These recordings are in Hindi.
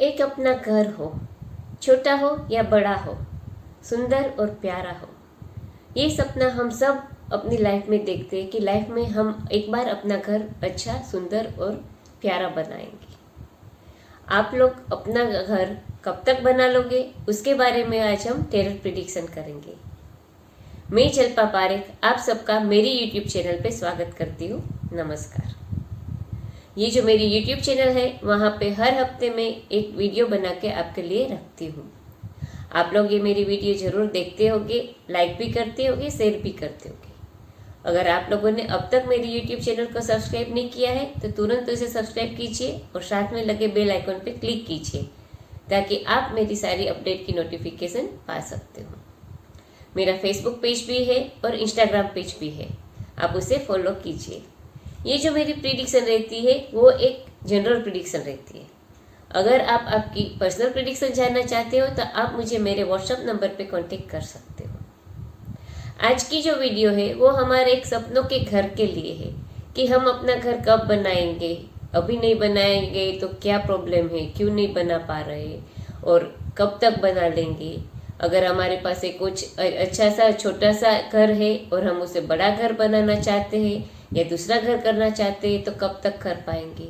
एक अपना घर हो, छोटा हो या बड़ा हो, सुंदर और प्यारा हो। ये सपना हम सब अपनी लाइफ में देखते हैं कि लाइफ में हम एक बार अपना घर अच्छा, सुंदर और प्यारा बनाएंगे। आप लोग अपना घर कब तक बना लोगे, उसके बारे में आज हम टेरर प्रिडिक्शन करेंगे। मैं जल्पा पारेख आप सबका मेरी यूट्यूब चैनल पे स्वागत करती हूँ। नमस्कार। ये जो मेरी यूट्यूब चैनल है वहाँ पे हर हफ्ते में एक वीडियो बना के आपके लिए रखती हूँ। आप लोग ये मेरी वीडियो जरूर देखते होंगे, लाइक भी करते होंगे, शेयर भी करते होंगे। अगर आप लोगों ने अब तक मेरी यूट्यूब चैनल को सब्सक्राइब नहीं किया है तो तुरंत उसे सब्सक्राइब कीजिए और साथ में लगे बेल आइकन पे क्लिक कीजिए ताकि आप मेरी सारी अपडेट की नोटिफिकेशन पा सकते हो। मेरा फेसबुक पेज भी है और इंस्टाग्राम पेज भी है, आप उसे फॉलो कीजिए। ये जो मेरी प्रिडिक्शन रहती है वो एक जनरल प्रिडिक्शन रहती है। अगर आप आपकी पर्सनल प्रिडिक्शन जानना चाहते हो तो आप मुझे मेरे व्हाट्सएप नंबर पे कांटेक्ट कर सकते हो। आज की जो वीडियो है वो हमारे एक सपनों के घर के लिए है कि हम अपना घर कब बनाएंगे, अभी नहीं बनाएंगे तो क्या प्रॉब्लम है, क्यों नहीं बना पा रहे और कब तक बना लेंगे। अगर हमारे पास एक कुछ अच्छा सा छोटा सा घर है और हम उसे बड़ा घर बनाना चाहते हैं या दूसरा घर करना चाहते हैं तो कब तक कर पाएंगे।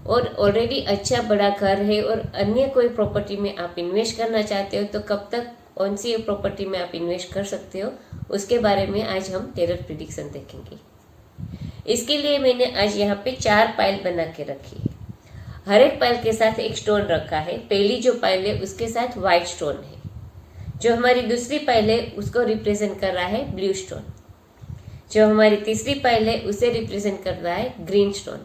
और ऑलरेडी अच्छा बड़ा घर है और अन्य कोई प्रॉपर्टी में आप इन्वेस्ट करना चाहते हो तो कब तक कौन सी प्रॉपर्टी में आप इन्वेस्ट कर सकते हो, उसके बारे में आज हम टेरर प्रिडिक्शन देखेंगे। इसके लिए मैंने आज यहाँ पे 4 पाइल बना के रखी है। हर एक पाइल के साथ एक स्टोन रखा है। पहली जो पाइल है उसके साथ व्हाइट स्टोन है। जो हमारी दूसरी पाइल है उसको रिप्रेजेंट कर रहा है ब्लू स्टोन। जो हमारी तीसरी पाइल है उसे रिप्रेजेंट कर रहा है ग्रीन स्टोन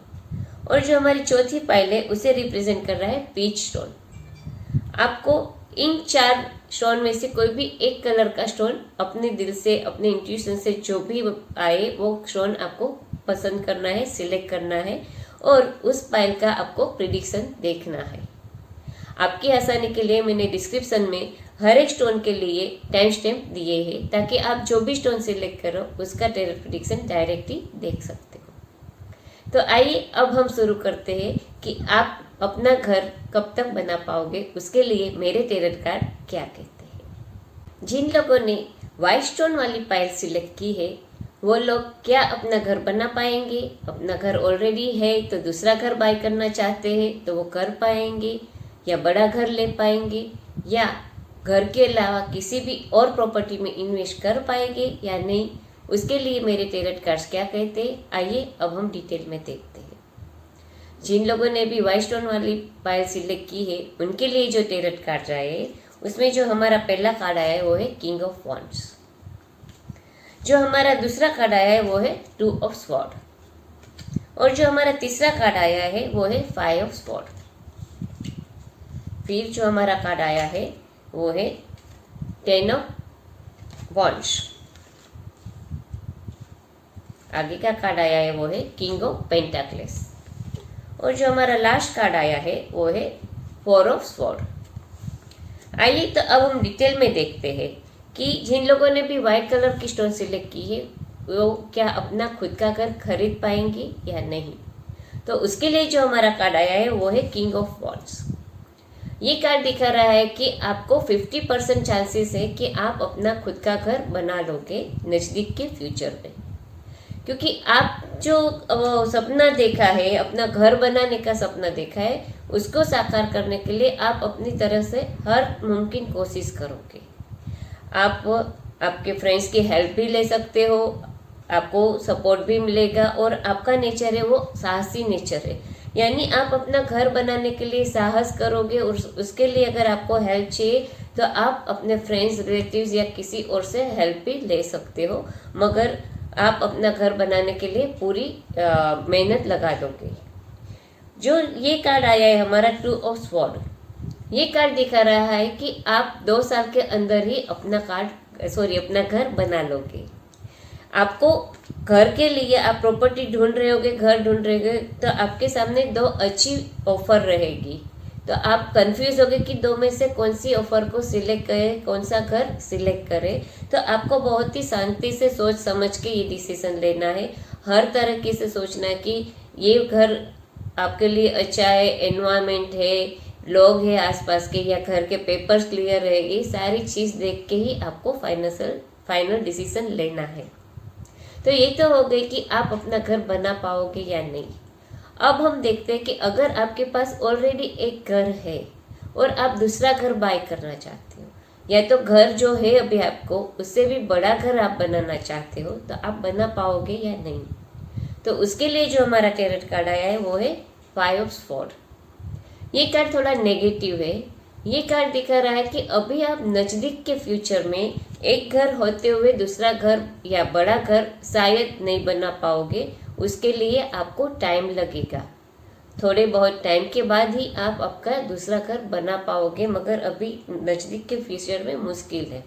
और जो हमारी चौथी पाइल है उसे रिप्रेजेंट कर रहा है पीच स्टोन। आपको इन 4 स्टोन में से कोई भी एक कलर का स्टोन अपने दिल से, अपने इंट्यूशन से जो भी आए वो स्टोन आपको पसंद करना है, सिलेक्ट करना है और उस पाइल का आपको प्रिडिक्शन देखना है। आपकी आसानी के लिए मैंने डिस्क्रिप्शन में हर एक स्टोन के लिए टाइम स्टैम्प दिए हैं ताकि आप जो भी स्टोन सिलेक्ट करो उसका टेरर प्रिडिक्शन डायरेक्टली देख सकते हो। तो आइए अब हम शुरू करते हैं कि आप अपना घर कब तक बना पाओगे, उसके लिए मेरे टेरर कार्ड क्या कहते हैं। जिन लोगों ने व्हाइट स्टोन वाली पाइल सिलेक्ट की है वो लोग क्या अपना घर बना पाएंगे, अपना घर ऑलरेडी है तो दूसरा घर बाय करना चाहते हैं तो वो कर पाएंगे या बड़ा घर ले पाएंगे या घर के अलावा किसी भी और प्रॉपर्टी में इन्वेस्ट कर पाएंगे या नहीं, उसके लिए मेरे टेरर कार्ड्स क्या कहते हैं आइए अब हम डिटेल में देखते हैं। जिन लोगों ने भी व्हाइट स्टोन वाली पाइल सिलेक्ट की है उनके लिए जो टेरर कार्ड आए उसमें जो हमारा पहला कार्ड आया है वो है किंग ऑफ वॉन्ड्स। जो हमारा दूसरा कार्ड आया है वो है 2 ऑफ स्वॉर्ड और जो हमारा तीसरा कार्ड आया है वो है 5 ऑफ स्वॉर्ड। फिर जो हमारा कार्ड आया है वो है 10 ऑफ वॉन्ड्स। आगे का कार्ड आया है वो है किंग ऑफ पेंटाक्लेस और जो हमारा लास्ट कार्ड आया है वो है 4 ऑफ स्वॉर्ड। आइए तो अब हम डिटेल में देखते हैं कि जिन लोगों ने भी व्हाइट कलर की स्टोन सिलेक्ट की है वो क्या अपना खुद का घर खरीद पाएंगे या नहीं। तो उसके लिए जो हमारा कार्ड आया है वो है किंग ऑफ वॉन्ड्स। ये कार्ड दिखा रहा है कि आपको 50% चांसेस है कि आप अपना खुद का घर बना लोगे नज़दीक के फ्यूचर में, क्योंकि आप जो सपना देखा है, अपना घर बनाने का सपना देखा है, उसको साकार करने के लिए आप अपनी तरह से हर मुमकिन कोशिश करोगे। आप आपके फ्रेंड्स की हेल्प भी ले सकते हो, आपको सपोर्ट भी मिलेगा और आपका नेचर है वो साहसी नेचर है, यानी आप अपना घर बनाने के लिए साहस करोगे और उसके लिए अगर आपको हेल्प चाहिए तो आप अपने फ्रेंड्स, रिलेटिव्स या किसी और से हेल्प भी ले सकते हो, मगर आप अपना घर बनाने के लिए पूरी मेहनत लगा दोगे। जो ये कार्ड आया है हमारा 2 ऑफ स्वॉर्ड, ये कार्ड दिखा रहा है कि आप 2 साल के अंदर ही अपना घर बना लोगे। आपको घर के लिए आप प्रॉपर्टी ढूंढ रहे होगे, घर ढूंढ रहे होगे तो आपके सामने 2 अच्छी ऑफर रहेगी, तो आप कंफ्यूज होगे कि 2 में से कौन सी ऑफर को सिलेक्ट करें, कौन सा घर सिलेक्ट करें। तो आपको बहुत ही शांति से सोच समझ के ये डिसीजन लेना है, हर तरीके से सोचना है कि ये घर आपके लिए अच्छा है, एनवायरमेंट है, लोग हैं आसपास के या घर के पेपर्स क्लियर है, ये सारी चीज़ देख के ही आपको फाइनल डिसीजन लेना है। तो ये तो हो गई कि आप अपना घर बना पाओगे या नहीं। अब हम देखते हैं कि अगर आपके पास ऑलरेडी एक घर है और आप दूसरा घर बाय करना चाहते हो, या तो घर जो है अभी आपको उससे भी बड़ा घर आप बनाना चाहते हो, तो आप बना पाओगे या नहीं। तो उसके लिए जो हमारा टैरोट कार्ड आया है वो है 5 ऑफ स्वॉर्ड। ये कार्ड थोड़ा नेगेटिव है। ये कार्ड दिखा रहा है कि अभी आप नज़दीक के फ्यूचर में एक घर होते हुए दूसरा घर या बड़ा घर शायद नहीं बना पाओगे, उसके लिए आपको टाइम लगेगा। थोड़े बहुत टाइम के बाद ही आप आपका दूसरा घर बना पाओगे, मगर अभी नज़दीक के फ्यूचर में मुश्किल है।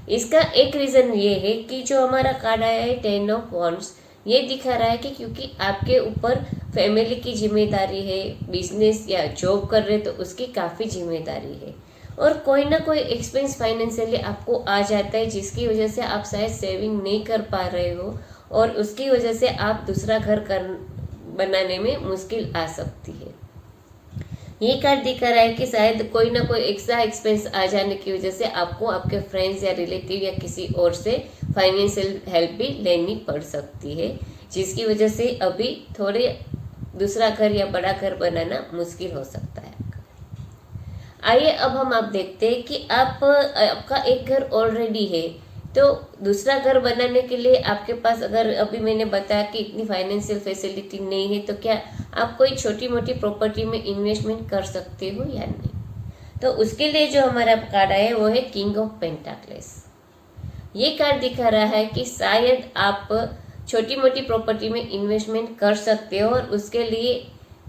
इसका एक रीज़न ये है कि जो हमारा कार्ड आया है 10 ऑफ वॉन्ड्स, ये दिखा रहा है कि क्योंकि आपके ऊपर फैमिली की जिम्मेदारी है, बिजनेस या जॉब कर रहे तो उसकी काफ़ी जिम्मेदारी है, और कोई ना कोई एक्सपेंस फाइनेंशियली आपको आ जाता है जिसकी वजह से आप शायद सेविंग नहीं कर पा रहे हो, और उसकी वजह से आप दूसरा घर बनाने में मुश्किल आ सकती है। ये कार्ड दिखा रहा है कि शायद कोई ना कोई एक्स्ट्रा एक्सपेंस आ जाने की वजह से आपको आपके फ्रेंड्स या रिलेटिव या किसी और से फाइनेंशियल हेल्प भी लेनी पड़ सकती है, जिसकी वजह से अभी थोड़े दूसरा घर या बड़ा घर बनाना मुश्किल हो सकता है। आइए अब हम आप देखते हैं कि आपका एक घर ऑलरेडी है, तो दूसरा घर बनाने के लिए आपके पास, अगर अभी मैंने बताया कि इतनी फाइनेंशियल फैसिलिटी नहीं है, तो क्या आप कोई छोटी मोटी प्रॉपर्टी में इन्वेस्टमेंट कर सकते हो या नहीं। तो उसके लिए जो हमारा कार्ड आया है वो है किंग ऑफ पेंटाक्लेस। ये कार्ड दिखा रहा है कि शायद आप छोटी मोटी प्रॉपर्टी में इन्वेस्टमेंट कर सकते हो, और उसके लिए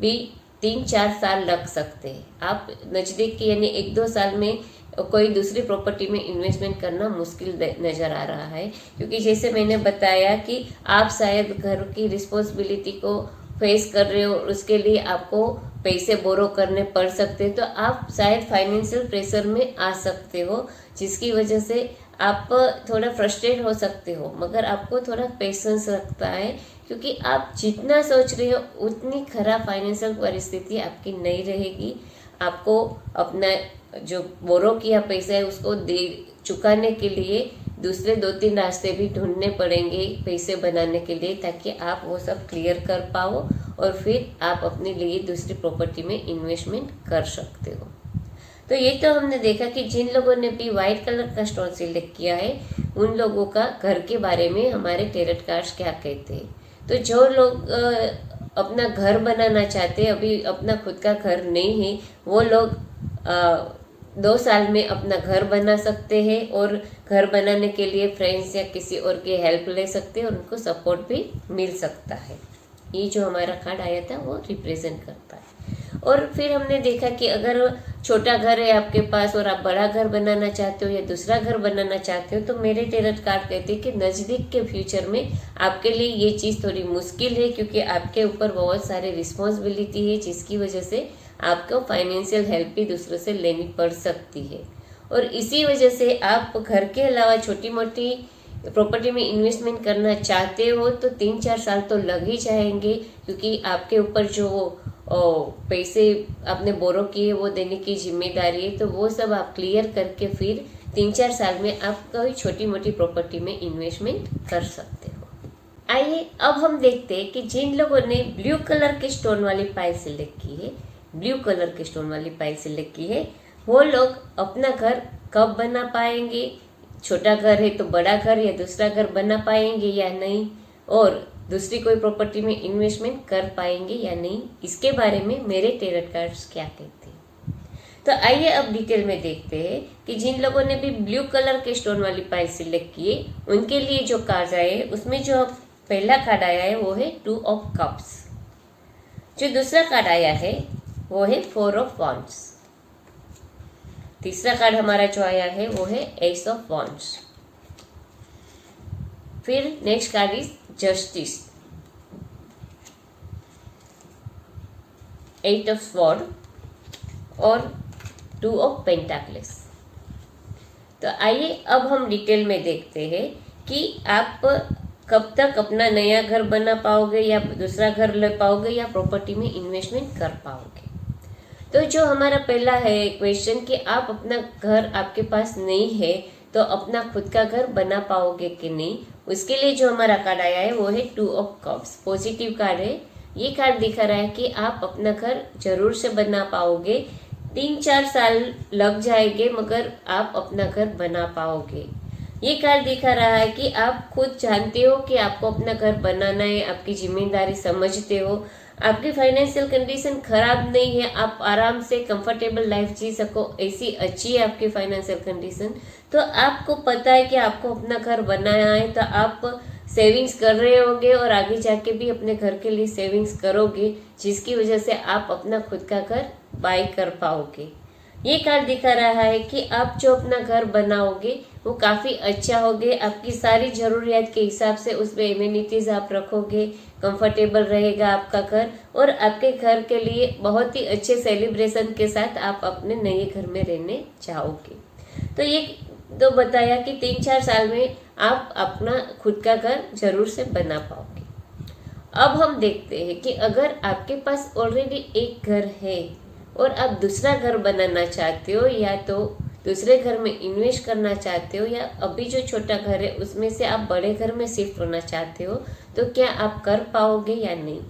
भी 3-4 साल लग सकते हैं। आप नज़दीक के यानी 1-2 साल में कोई दूसरी प्रॉपर्टी में इन्वेस्टमेंट करना मुश्किल नज़र आ रहा है, क्योंकि जैसे मैंने बताया कि आप शायद घर की रिस्पॉन्सिबिलिटी को फेस कर रहे हो, उसके लिए आपको पैसे बोरो करने पड़ सकते हैं, तो आप शायद फाइनेंशियल प्रेशर में आ सकते हो, जिसकी वजह से आप थोड़ा फ्रस्ट्रेट हो सकते हो। मगर आपको थोड़ा पेशेंस रखता है, क्योंकि आप जितना सोच रहे हो उतनी खराब फाइनेंशियल परिस्थिति आपकी नहीं रहेगी। आपको अपना जो बोरो किया पैसा है उसको दे चुकाने के लिए दूसरे 2-3 रास्ते भी ढूंढने पड़ेंगे पैसे बनाने के लिए, ताकि आप वो सब क्लियर कर पाओ और फिर आप अपने लिए दूसरी प्रॉपर्टी में इन्वेस्टमेंट कर सकते हो। तो ये तो हमने देखा कि जिन लोगों ने भी वाइट कलर का स्टोन सिलेक्ट किया है उन लोगों का घर के बारे में हमारे टैरोट कार्ड्स क्या कहते हैं। तो जो लोग अपना घर बनाना चाहते हैं, अभी अपना खुद का घर नहीं है, वो लोग 2 साल में अपना घर बना सकते हैं, और घर बनाने के लिए फ्रेंड्स या किसी और की हेल्प ले सकते हैं, और उनको सपोर्ट भी मिल सकता है। ये जो हमारा कार्ड आया था वो रिप्रेजेंट करता है। और फिर हमने देखा कि अगर छोटा घर है आपके पास और आप बड़ा घर बनाना चाहते हो या दूसरा घर बनाना चाहते हो, तो मेरे टैरोट कार्ड कहते हैं कि नज़दीक के फ्यूचर में आपके लिए ये चीज़ थोड़ी मुश्किल है, क्योंकि आपके ऊपर बहुत सारे रिस्पॉन्सिबिलिटी है, जिसकी वजह से आपको फाइनेंशियल हेल्प भी दूसरों से लेनी पड़ सकती है। और इसी वजह से आप घर के अलावा छोटी मोटी प्रॉपर्टी में इन्वेस्टमेंट करना चाहते हो तो 3-4 साल तो लग ही जाएंगे, क्योंकि आपके ऊपर जो पैसे आपने बोरो किए वो देने की जिम्मेदारी है, तो वो सब आप क्लियर करके फिर 3-4 साल में आप कोई छोटी मोटी प्रॉपर्टी में इन्वेस्टमेंट कर सकते हो। आइए अब हम देखते हैं कि जिन लोगों ने ब्लू कलर के स्टोन वाली पाइल सिलेक्ट की है, ब्लू कलर के स्टोन वाली पाइल सिलेक्ट की है, वो लोग अपना घर कब बना पाएंगे, छोटा घर है तो बड़ा घर या दूसरा घर बना पाएंगे या नहीं, और दूसरी कोई प्रॉपर्टी में इन्वेस्टमेंट कर पाएंगे या नहीं, इसके बारे में मेरे टैरोट कार्ड्स क्या कहते हैं। तो आइए अब डिटेल में देखते हैं कि जिन लोगों ने भी ब्लू कलर के स्टोन वाली पाइल सिलेक्ट किए उनके लिए जो कार्ड आए, उसमें जो पहला कार्ड आया है वो है 2 ऑफ कप्स। जो दूसरा कार्ड आया है वो है 4 ऑफ वॉन्ड्स। तीसरा कार्ड हमारा जो आया है वो है एस ऑफ वॉन्ड्स। फिर next card is justice, 8 of sword और 2 ऑफ पेंटाक्लेस। तो आइए अब हम डिटेल में देखते हैं कि आप कब तक अपना नया घर बना पाओगे या दूसरा घर ले पाओगे या प्रॉपर्टी में इन्वेस्टमेंट कर पाओगे। तो जो हमारा पहला है क्वेश्चन कि आप अपना घर आपके पास नहीं है तो अपना खुद का घर बना पाओगे कि नहीं, उसके लिए जो हमारा कार्ड आया है वो है 2 ऑफ कप्स, पॉजिटिव कार्ड है। ये कार्ड दिखा रहा है कि आप अपना घर जरूर से बना पाओगे, 3-4 साल लग जाएंगे मगर आप अपना घर बना पाओगे। ये कार्ड दिखा रहा है कि आप खुद जानते हो कि आपको अपना घर बनाना है, आपकी जिम्मेदारी समझते हो, आपकी फाइनेंशियल कंडीशन खराब नहीं है, आप आराम से कंफर्टेबल लाइफ जी सको ऐसी अच्छी है आपकी फाइनेंशियल कंडीशन। तो आपको पता है कि आपको अपना घर बनाना है, तो आप सेविंग्स कर रहे होगे और आगे जाके भी अपने घर के लिए सेविंग्स करोगे, जिसकी वजह से आप अपना खुद का घर बाय कर पाओगे। ये कार्ड दिखा रहा है कि आप जो अपना घर बनाओगे वो काफ़ी अच्छा होगे, आपकी सारी ज़रूरियात के हिसाब से उसमें एमिनिटीज़ आप रखोगे, कंफर्टेबल रहेगा आपका घर, और आपके घर के लिए बहुत ही अच्छे सेलिब्रेशन के साथ आप अपने नए घर में रहने जाओगे। तो ये तो बताया कि 3-4 साल में आप अपना खुद का घर जरूर से बना पाओगे। अब हम देखते हैं कि अगर आपके पास ऑलरेडी एक घर है और आप दूसरा घर बनाना चाहते हो, या तो दूसरे घर में इन्वेस्ट करना चाहते हो, या अभी जो छोटा घर है उसमें से आप बड़े घर में शिफ्ट होना चाहते हो, तो क्या आप कर पाओगे या नहीं।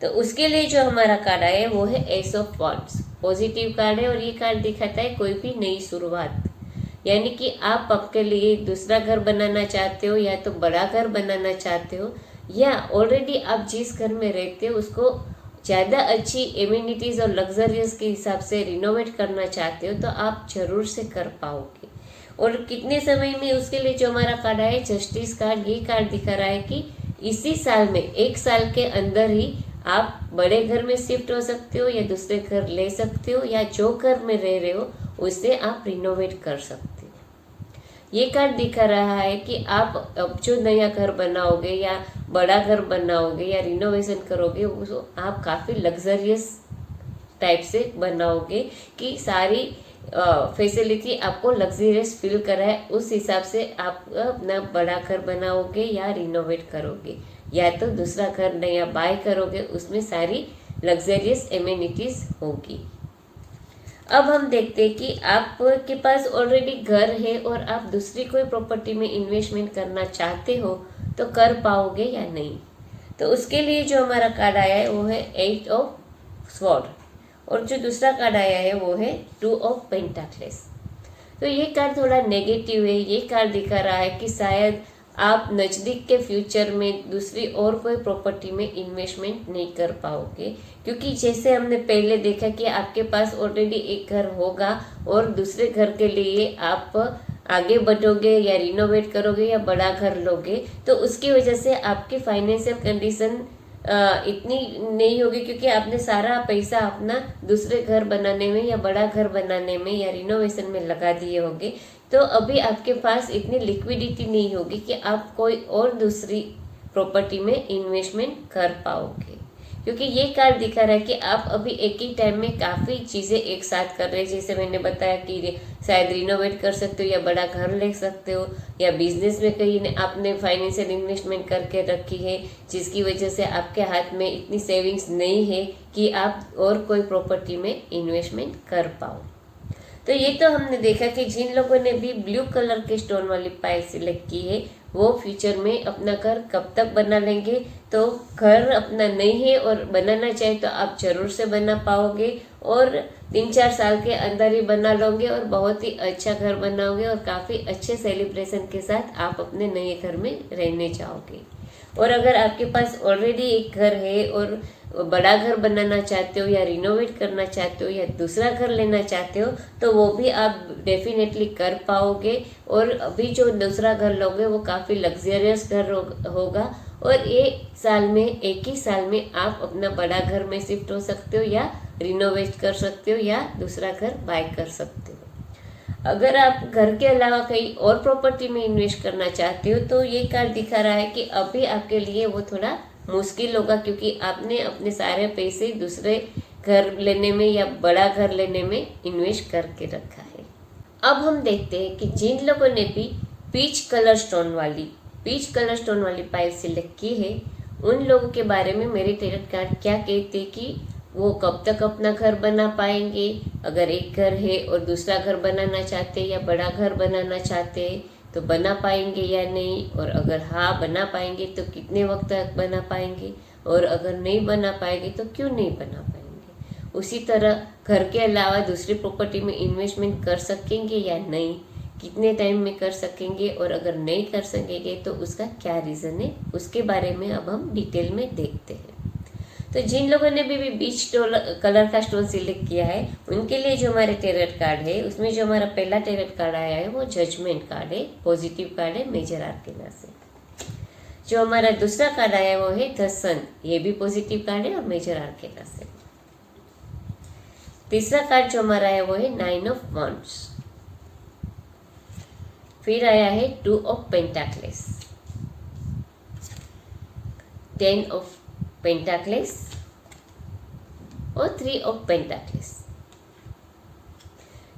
तो उसके लिए जो हमारा कार्ड आया है वो है S of wands, positive card है, और ये कार्ड दिखाता है कोई भी नई शुरुआत, यानी कि आप आपके लिए दूसरा घर बनाना चाहते हो, या तो बड़ा घर बनाना चाहते हो, या ऑलरेडी आप जिस घर में रहते हो उसको ज़्यादा अच्छी एमिनिटीज़ और लग्जरियस के हिसाब से रिनोवेट करना चाहते हो, तो आप जरूर से कर पाओगे। और कितने समय में, उसके लिए जो हमारा कार्ड है जस्टिस कार्ड, ये कार्ड दिखा रहा है कि इसी साल में 1 साल के अंदर ही आप बड़े घर में शिफ्ट हो सकते हो, या दूसरे घर ले सकते हो, या जो घर में रह रहे हो उसे आप रिनोवेट कर सकते हो। ये कार्ड दिखा रहा है कि आप अब जो नया घर बनाओगे या बड़ा घर बनाओगे या रिनोवेशन करोगे, उसको आप काफ़ी लग्जरियस टाइप से बनाओगे कि सारी फैसिलिटी आपको लग्जरियस फील कराए, उस हिसाब से आप अपना बड़ा घर बनाओगे या रिनोवेट करोगे, या तो दूसरा घर नया बाय करोगे, उसमें सारी लग्जरियस एमिनिटीज होगी। अब हम देखते हैं कि आपके पास ऑलरेडी घर है और आप दूसरी कोई प्रॉपर्टी में इन्वेस्टमेंट करना चाहते हो तो कर पाओगे या नहीं। तो उसके लिए जो हमारा कार्ड आया है वो है 8 ऑफ स्वॉर्ड, और जो दूसरा कार्ड आया है वो है 2 ऑफ पेंटाक्लेस। तो ये कार्ड थोड़ा नेगेटिव है। ये कार्ड दिखा रहा है कि शायद आप नज़दीक के फ्यूचर में दूसरी और कोई प्रॉपर्टी में इन्वेस्टमेंट नहीं कर पाओगे, क्योंकि जैसे हमने पहले देखा कि आपके पास ऑलरेडी एक घर होगा और दूसरे घर के लिए आप आगे बढ़ोगे या रिनोवेट करोगे या बड़ा घर लोगे, तो उसकी वजह से आपकी फाइनेंशियल कंडीशन इतनी नहीं होगी, क्योंकि आपने सारा पैसा अपना दूसरे घर बनाने में या बड़ा घर बनाने में या रिनोवेशन में लगा दिए होंगे। तो अभी आपके पास इतनी लिक्विडिटी नहीं होगी कि आप कोई और दूसरी प्रॉपर्टी में इन्वेस्टमेंट कर पाओगे, क्योंकि ये कार्ड दिखा रहा है कि आप अभी एक ही टाइम में काफ़ी चीज़ें एक साथ कर रहे हैं। जैसे मैंने बताया कि शायद रिनोवेट कर सकते हो या बड़ा घर ले सकते हो, या बिजनेस में कहीं आपने फाइनेंशियल इन्वेस्टमेंट करके रखी है, जिसकी वजह से आपके हाथ में इतनी सेविंग्स नहीं है कि आप और कोई प्रॉपर्टी में इन्वेस्टमेंट कर पाओ। तो ये तो हमने देखा कि जिन लोगों ने भी ब्लू कलर के स्टोन वाली पायल सिलेक्ट की है वो फ्यूचर में अपना घर कब तक बना लेंगे। तो घर अपना नहीं है और बनाना चाहे तो आप जरूर से बना पाओगे, और 3-4 साल के अंदर ही बना लोगे और बहुत ही अच्छा घर बनाओगे, और काफ़ी अच्छे सेलिब्रेशन के साथ आप अपने नए घर में रहने जाओगे। और अगर आपके पास ऑलरेडी एक घर है और बड़ा घर बनाना चाहते हो या रिनोवेट करना चाहते हो या दूसरा घर लेना चाहते हो, तो वो भी आप डेफिनेटली कर पाओगे। और अभी जो दूसरा घर लोगे वो काफ़ी लग्जरियस घर होगा, और एक ही साल में आप अपना बड़ा घर में शिफ्ट हो सकते हो या रिनोवेट कर सकते हो या दूसरा घर बाय कर सकते हो। अगर आप घर के अलावा कहीं और प्रॉपर्टी में इन्वेस्ट करना चाहते हो तो ये कार्ड दिखा रहा है कि अभी आपके लिए वो थोड़ा मुश्किल होगा, क्योंकि आपने अपने सारे पैसे दूसरे घर लेने में या बड़ा घर लेने में इन्वेस्ट करके रखा है। अब हम देखते हैं कि जिन लोगों ने भी पीच कलर स्टोन वाली पायल सिलेक्ट की है, उन लोगों के बारे में मेरे टैरोट कार्ड क्या कहते हैं कि वो कब तक अपना घर बना पाएंगे, अगर एक घर है और दूसरा घर बनाना चाहते हैं या बड़ा घर बनाना चाहते हैं तो बना पाएंगे या नहीं, और अगर हाँ बना पाएंगे तो कितने वक्त तक बना पाएंगे, और अगर नहीं बना पाएंगे तो क्यों नहीं बना पाएंगे। उसी तरह घर के अलावा दूसरी प्रॉपर्टी में इन्वेस्टमेंट कर सकेंगे या नहीं, कितने टाइम में कर सकेंगे, और अगर नहीं कर सकेंगे तो उसका क्या रीज़न है, उसके बारे में अब हम डिटेल में देखते हैं। तो जिन लोगों ने भी बीच कलर का स्टोन सिलेक्ट किया है उनके लिए जो हमारे टेरट कार्ड है उसमें जो हमारा पहला टेरट कार्ड आया है वो जजमेंट कार्ड है, पॉजिटिव कार्ड है मेजर आर्केना से। जो हमारा दूसरा कार्ड आया है वो है द सन, ये भी पॉजिटिव कार्ड है और मेजर आर्केना से। तीसरा कार्ड जो हमारा है वो है 9 ऑफ वॉन्ड्स। फिर आया है 2 ऑफ पेंटाक्लेस, 10 ऑफ पेंटाक्लेस और 3 ऑफ पेंटाक्लेस।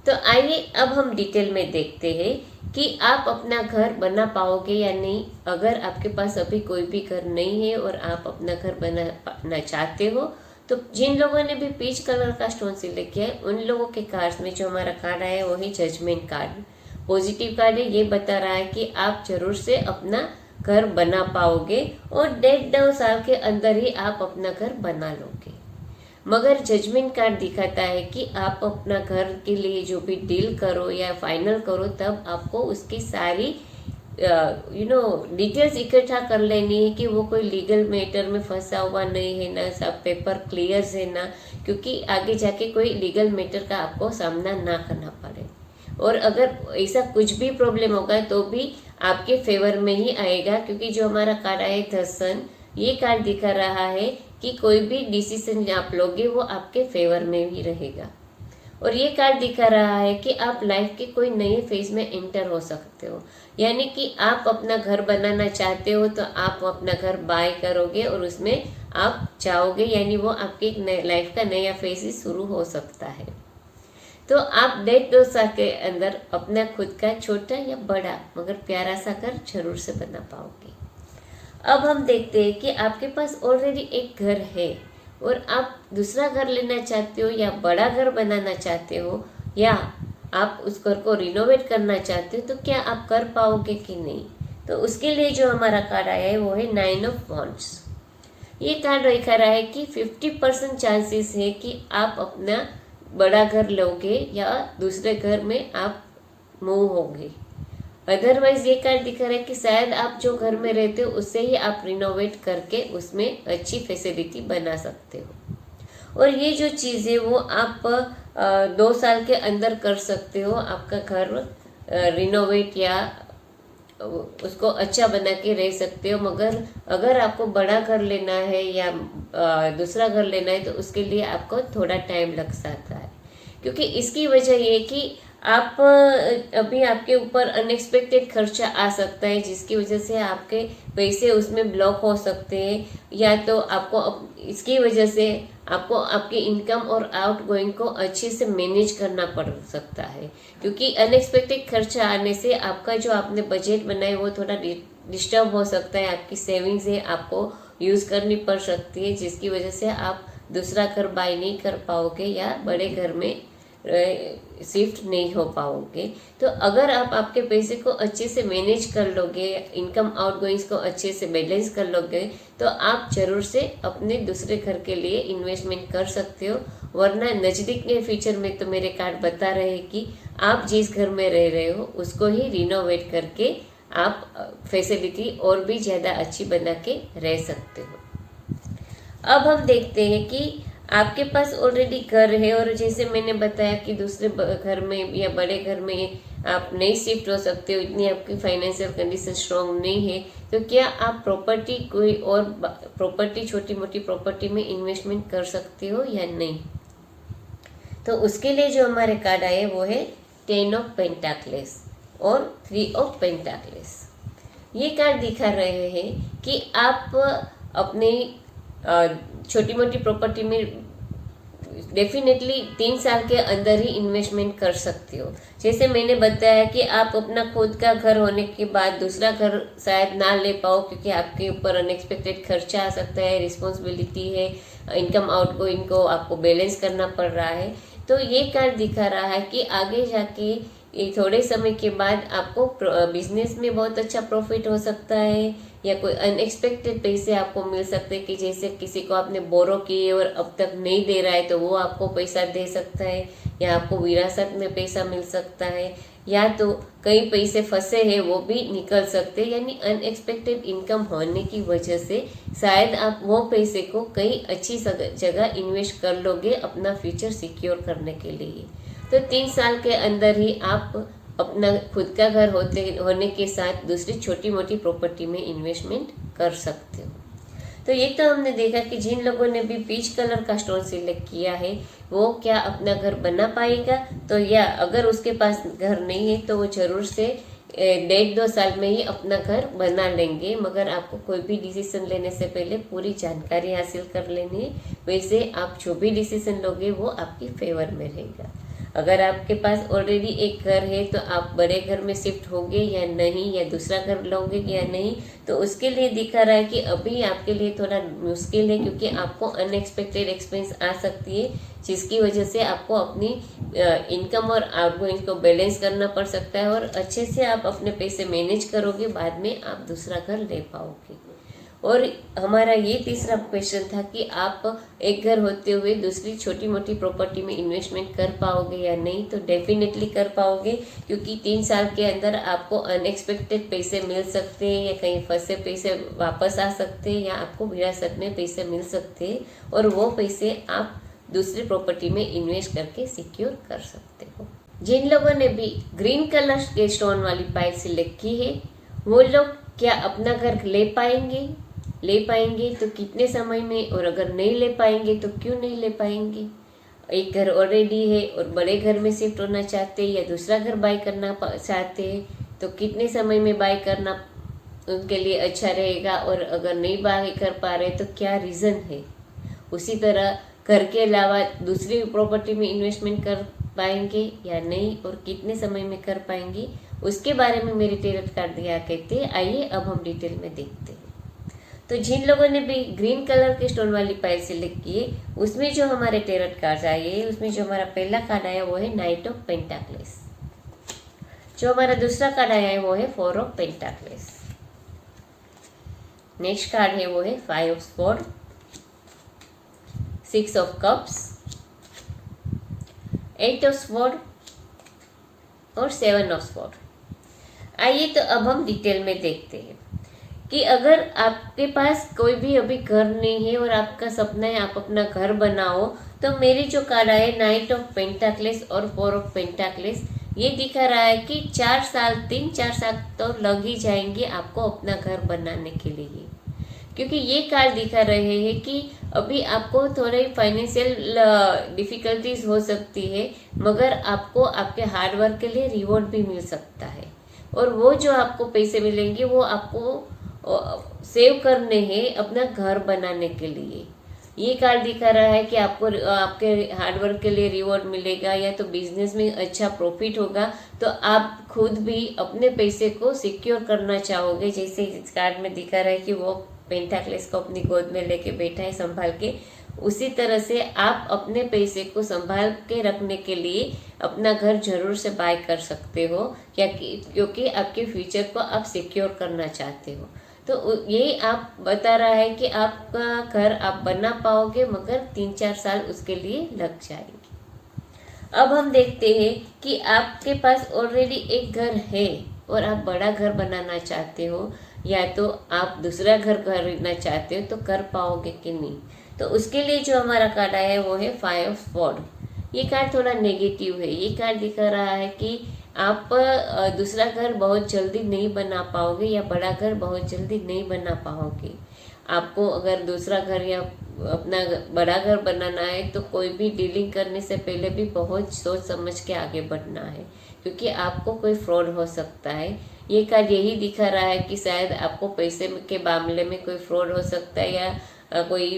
तो आइए अब हम डिटेल में देखते हैं कि आप अपना घर बना पाओगे या नहीं। अगर आपके पास अभी कोई भी घर नहीं है और आप अपना घर बनाना चाहते हो तो जिन लोगों ने भी पीच कलर का स्टोन सिलेक्ट किया है उन लोगों के कार्ड्स में जो हमारा कार्ड आया है वही जजमेंट कार्ड पॉजिटिव कार्ड है। ये बता रहा है कि आप जरूर से अपना घर बना पाओगे और 1.5 साल के अंदर ही आप अपना घर बना लोगे। मगर जजमेंट कार्ड दिखाता है कि आप अपना घर के लिए जो भी डील करो या फाइनल करो तब आपको उसकी सारी डिटेल्स इकट्ठा कर लेनी है कि वो कोई लीगल मैटर में फंसा हुआ नहीं है ना, सब पेपर क्लियर है ना, क्योंकि आगे जाके कोई लीगल मैटर का आपको सामना ना करना पड़े। और अगर ऐसा कुछ भी प्रॉब्लम होगा तो भी आपके फेवर में ही आएगा, क्योंकि जो हमारा कार्ड है द सन, ये कार्ड दिखा रहा है कि कोई भी डिसीजन आप लोगे वो आपके फेवर में ही रहेगा। और ये कार्ड दिखा रहा है कि आप लाइफ के कोई नए फेज में एंटर हो सकते हो, यानी कि आप अपना घर बनाना चाहते हो तो आप अपना घर बाय करोगे और उसमें आप जाओगे, यानी वो आपके एक लाइफ का नया फेज ही शुरू हो सकता है। तो आप 1.5 साल के अंदर अपना खुद का छोटा या बड़ा मगर प्यारा सा घर जरूर से बना पाओगे। अब हम देखते हैं कि आपके पास ऑलरेडी एक घर है और आप दूसरा घर लेना चाहते हो या बड़ा घर बनाना चाहते हो या आप उस घर को रिनोवेट करना चाहते हो तो क्या आप कर पाओगे कि नहीं। तो उसके लिए जो हमारा कार्ड आया है वो है 9 ऑफ वॉन्ड्स। ये कार्ड दिखा रहा है कि 50% चांसेस है कि आप अपना बड़ा घर लोगे या दूसरे घर में आप मूव होगे। अदरवाइज ये कार्ड दिखा रहा है कि शायद आप जो घर में रहते हो उससे ही आप रिनोवेट करके उसमें अच्छी फैसिलिटी बना सकते हो। और ये जो चीज़ है वो आप 2 साल के अंदर कर सकते हो, आपका घर रिनोवेट या उसको अच्छा बना के रह सकते हो। मगर अगर आपको बड़ा घर लेना है या दूसरा घर लेना है तो उसके लिए आपको थोड़ा टाइम लग सकता है, क्योंकि इसकी वजह ये कि आप अभी आपके ऊपर अनएक्सपेक्टेड खर्चा आ सकता है जिसकी वजह से आपके पैसे उसमें ब्लॉक हो सकते हैं, या तो आपको इसकी वजह से आपको आपकी इनकम और आउट गोइंग को अच्छे से मैनेज करना पड़ सकता है, क्योंकि अनएक्सपेक्टेड खर्चा आने से आपका जो आपने बजट बनाया वो थोड़ा डिस्टर्ब हो सकता है। आपकी सेविंग्स है आपको यूज़ करनी पड़ सकती है जिसकी वजह से आप दूसरा घर बाय नहीं कर पाओगे या बड़े घर में शिफ्ट नहीं हो पाओगे। तो अगर आप आपके पैसे को अच्छे से मैनेज कर लोगे, इनकम आउटगोइंग्स को अच्छे से बैलेंस कर लोगे तो आप जरूर से अपने दूसरे घर के लिए इन्वेस्टमेंट कर सकते हो। वरना नज़दीक के फ्यूचर में तो मेरे कार्ड बता रहे हैं कि आप जिस घर में रह रहे हो उसको ही रिनोवेट करके आप फैसिलिटी और भी ज़्यादा अच्छी बना के रह सकते हो। अब हम देखते हैं कि आपके पास ऑलरेडी घर है और जैसे मैंने बताया कि दूसरे घर में या बड़े घर में आप नहीं शिफ्ट हो सकते हो, इतनी आपकी फाइनेंशियल कंडीशन स्ट्रॉन्ग नहीं है, तो क्या आप प्रॉपर्टी कोई और प्रॉपर्टी छोटी मोटी प्रॉपर्टी में इन्वेस्टमेंट कर सकते हो या नहीं। तो उसके लिए जो हमारे कार्ड आए वो है 10 ऑफ पेंटाक्लेस और 3 ऑफ पेंटाक्लेस। ये कार्ड दिखा रहे हैं कि आप अपने छोटी मोटी प्रॉपर्टी में डेफिनेटली 3 साल के अंदर ही इन्वेस्टमेंट कर सकते हो। जैसे मैंने बताया कि आप अपना खुद का घर होने के बाद दूसरा घर शायद ना ले पाओ, क्योंकि आपके ऊपर अनएक्सपेक्टेड खर्चा आ सकता है, रिस्पॉन्सिबिलिटी है, इनकम आउटगोइंग को आपको बैलेंस करना पड़ रहा है। तो ये कार्ड दिखा रहा है कि आगे जाके थोड़े समय के बाद आपको बिजनेस में बहुत अच्छा प्रॉफिट हो सकता है, या कोई अनएक्सपेक्टेड पैसे आपको मिल सकते हैं कि जैसे किसी को आपने बोरो किए और अब तक नहीं दे रहा है तो वो आपको पैसा दे सकता है, या आपको विरासत में पैसा मिल सकता है, या तो कई पैसे फंसे हैं वो भी निकल सकते हैं। यानी अनएक्सपेक्टेड इनकम होने की वजह से शायद आप वो पैसे को कई अच्छी जगह इन्वेस्ट कर लोगे अपना फ्यूचर सिक्योर करने के लिए। तो 3 साल के अंदर ही आप अपना खुद का घर होने के साथ दूसरी छोटी मोटी प्रॉपर्टी में इन्वेस्टमेंट कर सकते हो। तो ये तो हमने देखा कि जिन लोगों ने भी पीच कलर का स्टोन सिलेक्ट किया है वो क्या अपना घर बना पाएगा, तो या अगर उसके पास घर नहीं है तो वो जरूर से 1.5-2 साल में ही अपना घर बना लेंगे। मगर आपको कोई भी डिसीजन लेने से पहले पूरी जानकारी हासिल कर लेनी है, वैसे आप जो भी डिसीजन लोगे वो आपकी फेवर में रहेगा। अगर आपके पास ऑलरेडी एक घर है तो आप बड़े घर में शिफ्ट होगे या नहीं, या दूसरा घर लोगे या नहीं, तो उसके लिए दिखा रहा है कि अभी आपके लिए थोड़ा मुश्किल है, क्योंकि आपको अनएक्सपेक्टेड एक्सपेंस आ सकती है, जिसकी वजह से आपको अपनी इनकम और आउटगोइंग को बैलेंस करना पड़ सकता है, और अच्छे से आप अपने पैसे मैनेज करोगे, बाद में आप दूसरा घर ले पाओगे। और हमारा ये तीसरा क्वेश्चन था कि आप एक घर होते हुए दूसरी छोटी मोटी प्रॉपर्टी में इन्वेस्टमेंट कर पाओगे या नहीं। तो डेफिनेटली कर पाओगे, क्योंकि 3 साल के अंदर आपको अनएक्सपेक्टेड पैसे मिल सकते हैं, या कहीं फंसे पैसे वापस आ सकते हैं, या आपको विरासत में पैसे मिल सकते हैं, और वो पैसे आप दूसरी प्रॉपर्टी में इन्वेस्ट करके सिक्योर कर सकते हो। जिन लोगों ने भी ग्रीन कलर के स्टोन वाली पाइल सिलेक्ट की है वो लोग क्या अपना घर ले पाएंगे तो कितने समय में, और अगर नहीं ले पाएंगे तो क्यों नहीं ले पाएंगे। एक घर ऑलरेडी है और बड़े घर में शिफ्ट होना चाहते हैं, या दूसरा घर बाय करना चाहते हैं, तो कितने समय में बाय करना उनके लिए अच्छा रहेगा, और अगर नहीं बाय कर पा रहे तो क्या रीज़न है। उसी तरह घर के अलावा दूसरी प्रॉपर्टी में इन्वेस्टमेंट कर पाएंगे या नहीं, और कितने समय में कर पाएंगे, उसके बारे में मेरे टेरट कार्ड दिया कहते हैं। आइए अब हम डिटेल में देखते हैं। तो जिन लोगों ने भी ग्रीन कलर के स्टोन वाली पाइल सिलेक्ट की है, उसमें जो हमारे टेरट कार्ड आए हैं, उसमें जो हमारा पहला कार्ड आया वो है नाइट ऑफ पेंटाक्लेस। जो हमारा दूसरा कार्ड आया है वो है 4 ऑफ पेंटाक्लेस। नेक्स्ट कार्ड है वो है 5 of sword, 6 of cups, 8 of sword और 7 ऑफ स्वॉर्ड। आइए तो अब हम डिटेल में देखते हैं कि अगर आपके पास कोई भी अभी घर नहीं है और आपका सपना है आप अपना घर बनाओ, तो मेरे जो कार्ड आए नाइट ऑफ पेंटाक्लेस और 4 ऑफ पेंटाक्लेस, ये दिखा रहा है कि 3-4 साल तो लग ही जाएंगे आपको अपना घर बनाने के लिए। क्योंकि ये कार्ड दिखा रहे हैं कि अभी आपको थोड़े फाइनेंशियल डिफिकल्टीज हो सकती है, मगर आपको आपके हार्डवर्क के लिए रिवॉर्ड भी मिल सकता है, और वो जो आपको पैसे मिलेंगे वो आपको सेव करने हैं अपना घर बनाने के लिए। ये कार्ड दिखा रहा है कि आपको आपके हार्डवर्क के लिए रिवॉर्ड मिलेगा, या तो बिजनेस में अच्छा प्रॉफिट होगा, तो आप खुद भी अपने पैसे को सिक्योर करना चाहोगे। जैसे इस कार्ड में दिखा रहा है कि वो पेंटाक्लेस को अपनी गोद में लेके बैठा है संभाल के, उसी तरह से आप अपने पैसे को संभाल के रखने के लिए अपना घर जरूर से बाय कर सकते हो, क्योंकि आपके फ्यूचर को आप सिक्योर करना चाहते हो। तो ये आप बता रहा है कि आपका घर आप बना पाओगे, मगर 3-4 साल उसके लिए लग जाएंगे। अब हम देखते हैं कि आपके पास ऑलरेडी एक घर है और आप बड़ा घर बनाना चाहते हो, या तो आप दूसरा घर खरीदना चाहते हो, तो कर पाओगे कि नहीं। तो उसके लिए जो हमारा कार्ड आया है वो है 5 ऑफ स्वॉर्ड। ये कार्ड थोड़ा नेगेटिव है। ये कार्ड दिखा रहा है कि आप दूसरा घर बहुत जल्दी नहीं बना पाओगे, या बड़ा घर बहुत जल्दी नहीं बना पाओगे। आपको अगर दूसरा घर या अपना बड़ा घर बनाना है तो कोई भी डीलिंग करने से पहले भी बहुत सोच समझ के आगे बढ़ना है, क्योंकि आपको कोई फ्रॉड हो सकता है। ये कार्ड यही दिखा रहा है कि शायद आपको पैसे के मामले में कोई फ्रॉड हो सकता है, या कोई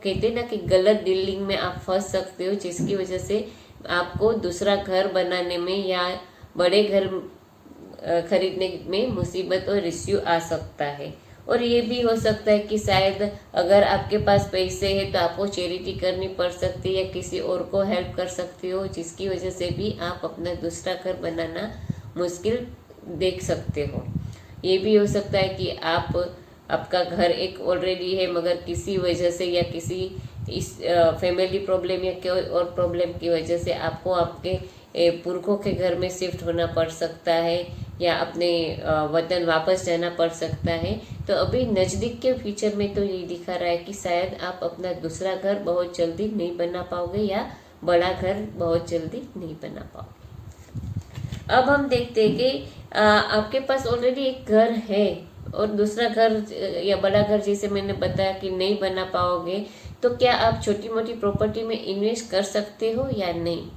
कहते हैं ना कि गलत डीलिंग में आप फंस सकते हो, जिसकी वजह से आपको दूसरा घर बनाने में या बड़े घर खरीदने में मुसीबत और इश्यू आ सकता है। और ये भी हो सकता है कि शायद अगर आपके पास पैसे हैं तो आपको चैरिटी करनी पड़ सकती है या किसी और को हेल्प कर सकती हो, जिसकी वजह से भी आप अपना दूसरा घर बनाना मुश्किल देख सकते हो। ये भी हो सकता है कि आपका घर एक ऑलरेडी है, मगर किसी वजह से या किसी इस फैमिली प्रॉब्लम या कोई और प्रॉब्लम की वजह से आपको आपके पुरखों के घर में शिफ्ट होना पड़ सकता है या अपने वतन वापस जाना पड़ सकता है। तो अभी नज़दीक के फ्यूचर में तो ये दिखा रहा है कि शायद आप अपना दूसरा घर बहुत जल्दी नहीं बना पाओगे या बड़ा घर बहुत जल्दी नहीं बना पाओगे। अब हम देखते हैं कि आपके पास ऑलरेडी एक घर है और दूसरा घर या बड़ा घर जैसे मैंने बताया कि नहीं बना पाओगे, तो क्या आप छोटी मोटी प्रॉपर्टी में इन्वेस्ट कर सकते हो या नहीं।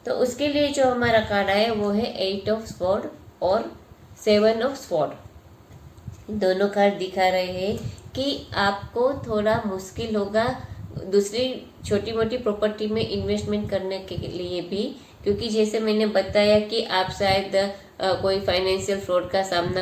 तो उसके लिए जो हमारा कार्ड आया वो है 8 ऑफ स्वॉर्ड और 7 ऑफ स्वॉर्ड। दोनों कार्ड दिखा रहे हैं कि आपको थोड़ा मुश्किल होगा दूसरी छोटी मोटी प्रॉपर्टी में इन्वेस्टमेंट करने के लिए भी, क्योंकि जैसे मैंने बताया कि आप शायद कोई फाइनेंशियल फ्रॉड का सामना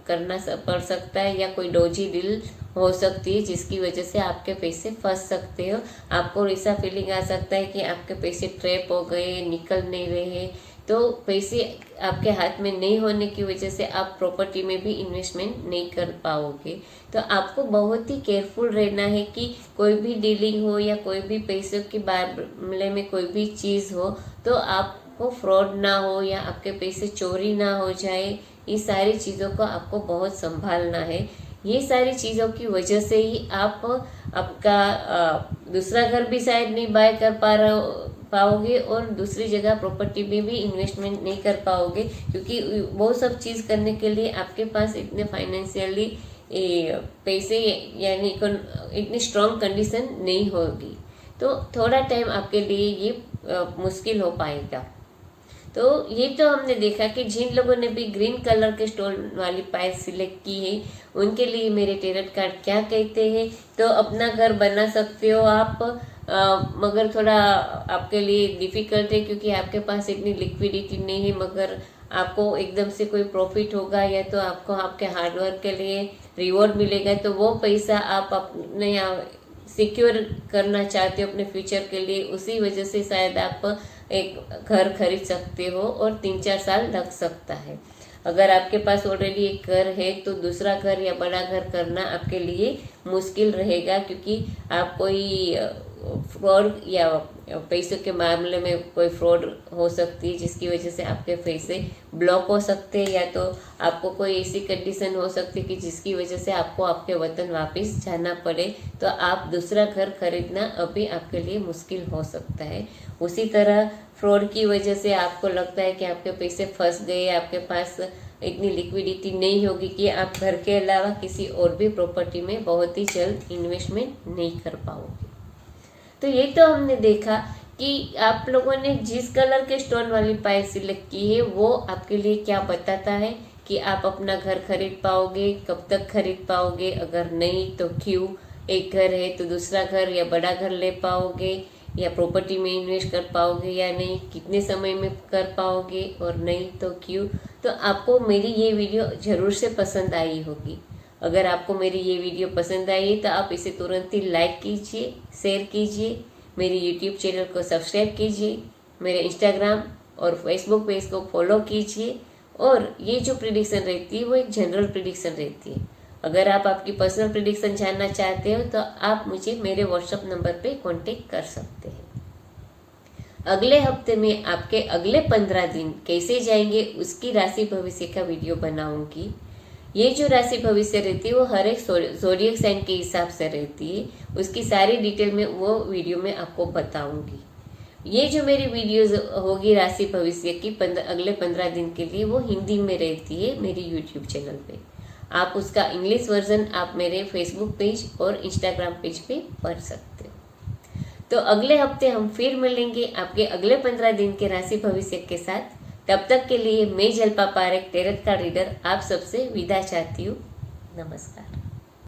करना पड़ सकता है या कोई डोजी डील हो सकती है जिसकी वजह से आपके पैसे फंस सकते हो। आपको ऐसा फीलिंग आ सकता है कि आपके पैसे ट्रैप हो गए, निकल नहीं रहे, तो पैसे आपके हाथ में नहीं होने की वजह से आप प्रॉपर्टी में भी इन्वेस्टमेंट नहीं कर पाओगे। तो आपको बहुत ही केयरफुल रहना है कि कोई भी डीलिंग हो या कोई भी पैसों के मामले में कोई भी चीज़ हो तो आपको फ्रॉड ना हो या आपके पैसे चोरी ना हो जाए। ये सारी चीज़ों को आपको बहुत संभालना है। ये सारी चीज़ों की वजह से ही आप आपका दूसरा घर भी शायद नहीं बाय कर पाओगे और दूसरी जगह प्रॉपर्टी में भी इन्वेस्टमेंट नहीं कर पाओगे, क्योंकि वो सब चीज़ करने के लिए आपके पास इतने फाइनेंशियली पैसे यानी इतनी स्ट्रॉन्ग कंडीशन नहीं होगी। तो थोड़ा टाइम आपके लिए ये मुश्किल हो पाएगा। तो ये तो हमने देखा कि जिन लोगों ने भी ग्रीन कलर के स्टोन वाली पाइप सिलेक्ट की है उनके लिए मेरे टेरट कार्ड क्या कहते हैं। तो अपना घर बना सकते हो आप, मगर थोड़ा आपके लिए डिफ़िकल्ट है क्योंकि आपके पास इतनी लिक्विडिटी नहीं है, मगर आपको एकदम से कोई प्रॉफिट होगा या तो आपको आपके हार्डवर्क के लिए रिवॉर्ड मिलेगा, तो वो पैसा आप अपने सिक्योर करना चाहते हो अपने फ्यूचर के लिए, उसी वजह से शायद आप एक घर खरीद सकते हो और 3-4 साल लग सकता है। अगर आपके पास ऑलरेडी एक घर है तो दूसरा घर या बड़ा घर करना आपके लिए मुश्किल रहेगा, क्योंकि आप कोई फ्रॉड या पैसों के मामले में कोई फ्रॉड हो सकती है जिसकी वजह से आपके पैसे ब्लॉक हो सकते हैं, या तो आपको कोई ऐसी कंडीशन हो सकती है कि जिसकी वजह से आपको आपके वतन वापस जाना पड़े, तो आप दूसरा घर खरीदना अभी आपके लिए मुश्किल हो सकता है। उसी तरह फ्रॉड की वजह से आपको लगता है कि आपके पैसे फंस गए, आपके पास इतनी लिक्विडिटी नहीं होगी कि आप घर के अलावा किसी और भी प्रॉपर्टी में बहुत ही जल्द इन्वेस्टमेंट नहीं कर पाओगे। तो ये तो हमने देखा कि आप लोगों ने जिस कलर के स्टोन वाली पाइप सिलेक्ट की है वो आपके लिए क्या बताता है कि आप अपना घर खरीद पाओगे, कब तक खरीद पाओगे, अगर नहीं तो क्यों, एक घर है तो दूसरा घर या बड़ा घर ले पाओगे या प्रॉपर्टी में इन्वेस्ट कर पाओगे या नहीं, कितने समय में कर पाओगे और नहीं तो क्यों। तो आपको मेरी ये वीडियो ज़रूर से पसंद आई होगी। अगर आपको मेरी ये वीडियो पसंद आई तो आप इसे तुरंत ही लाइक कीजिए, शेयर कीजिए, मेरे यूट्यूब चैनल को सब्सक्राइब कीजिए, मेरे इंस्टाग्राम और फेसबुक पेज को फॉलो कीजिए। और ये जो प्रेडिक्शन रहती है वो एक जनरल प्रेडिक्शन रहती है। अगर आप आपकी पर्सनल प्रेडिक्शन जानना चाहते हो तो आप मुझे मेरे व्हाट्सएप नंबर पे कांटेक्ट कर सकते हैं। अगले हफ्ते में आपके अगले 15 दिन कैसे जाएंगे उसकी राशि भविष्य का वीडियो बनाऊंगी। ये जो राशि भविष्य रहती है वो हर एक ज़ोडिएक साइन के हिसाब से रहती है, उसकी सारी डिटेल में वो वीडियो में आपको बताऊंगी। ये जो मेरी वीडियोस होगी राशि भविष्य की अगले 15 दिन के लिए वो हिंदी में रहती है मेरी यूट्यूब चैनल पे। आप उसका इंग्लिश वर्जन आप मेरे फेसबुक पेज और इंस्टाग्राम पेज पे पढ़ सकते हो। तो अगले हफ्ते हम फिर मिलेंगे आपके अगले 15 दिन के राशि भविष्य के साथ। तब तक के लिए मैं जल्पा पारेख टेरट कार्ड रीडर आप सबसे विदा चाहती हूँ। नमस्कार।